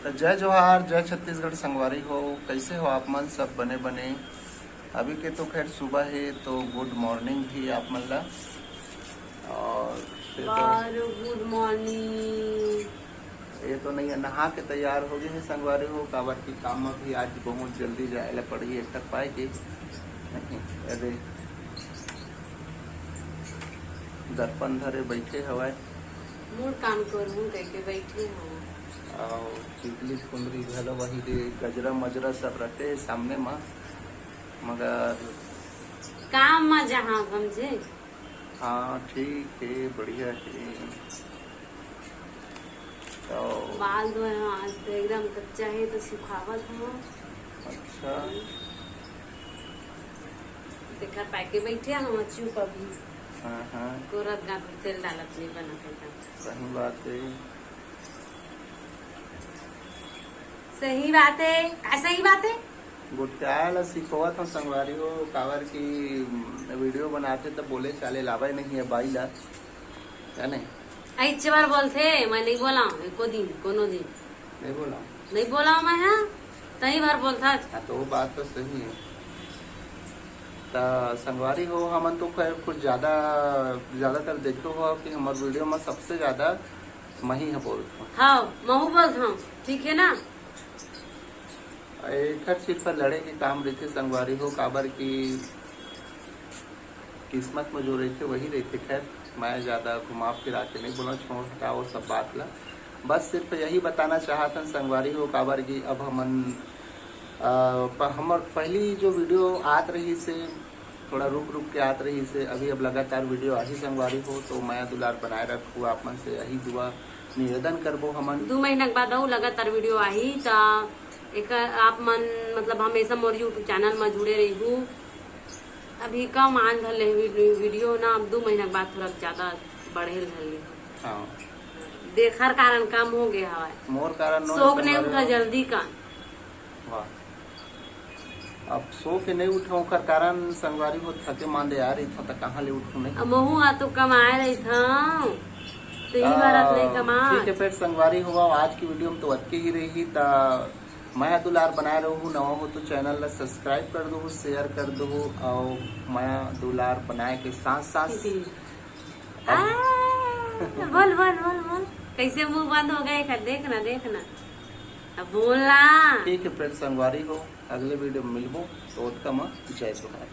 तो जय जोहार, जय छत्तीसगढ़ संगवारी हो। कैसे हो आप मन? सब बने बने। अभी के तो खैर सुबह है, तो गुड मॉर्निंग भी आप मन ला। और गुड मॉर्निंग। ये तो नहीं नहा के तैयार हो गए हैं संगवारी हो। काबर की काम में भी आज बहुत जल्दी जाए ला पड़ी एक तक पाए के नहीं। अरे दर्पण धरे बैठे हवाए, मूड काम करूँ कह बैठे हो। और टिकली कुंदरी घलो वही दे गजरा मजरा सब रखे सामने में, मगर काम में जहाँ समझे। हाँ ठीक है, बढ़िया है। तो बाल जो है आज तो एकदम कच्चा है तो सुखावत हो। अच्छा देखा पैके बैठे हम चुप अभी। हाँ गोरत गाँव तेल डालत नहीं बना करता। सही बात है। सही बात है, क्या सही बात है? गुटकाल सिखवत हूँ संगवारी हो। काबर की वीडियो बनाते तो बोले चाले लावा नहीं है बाई ला, क्या नहीं? अच्छे बार बोलते मैं नहीं बोला एको दिन कोनो दिन नहीं बोला, नहीं बोला मैं। हाँ तही बार बोलता। हाँ तो वो बात तो सही है। तो संगवारी हो हमन तो खैर कुछ ज्यादातर देखो हो कि हमारे वीडियो में सबसे ज्यादा मही है बोलते हो। हाँ महू बोलता हूँ, ठीक है ना। एक सिर्फ लड़े के काम रहते संगवारी हो। काबर की किस्मत में जो रहते वही रहते। खैर मैं ज्यादा घुमा फिरा के नहीं बोला, छोड़ हटाओ सब बात ला। बस सिर्फ यही बताना चाहता संगवारी हो। काबर की अब हमन हमार पहली जो वीडियो आत रही से थोड़ा रुक के आत रही से, अभी अब लगातार वीडियो आही संगवारी हो। तो मैं दुलार बनाए रखू आप मन से यही दुआ निवेदन करबो। हमन 2 महीना के बाद लगातार वीडियो आई ता एक आप मन मतलब हमेशा मोर यूट्यूब चैनल में जुड़े रही। अभी कम आन धले वीडियो ना, अब 2 महीना के बाद थोड़ा ज्यादा बढ़े धले। हाँ देखर कारण कम हो गया है। मोर कारण शौक नहीं उठा जल्दी का। वाह, अब सो के नहीं उठाऊ कर कारण संगवारी हो थके मांदे आ रही था, तो कहाँ ले उठू नहीं। अब महू आ तो कमाए रही था तो यही बार नहीं कमा। ठीक है फिर संगवारी हुआ आज की वीडियो में तो अटके ही रही। ता मैं दुलार बनाए रहूँ, नवा हो तो चैनल ला सब्सक्राइब कर दो, शेयर कर दो। और मैं दुलार बनाए के साथ साथ बोल बोल बोल बोल कैसे मुंह बंद हो गए। देखना अब बोलना। ठीक है फिर संगवारी हो अगले वीडियो में मिलबो। तो जय जोहार।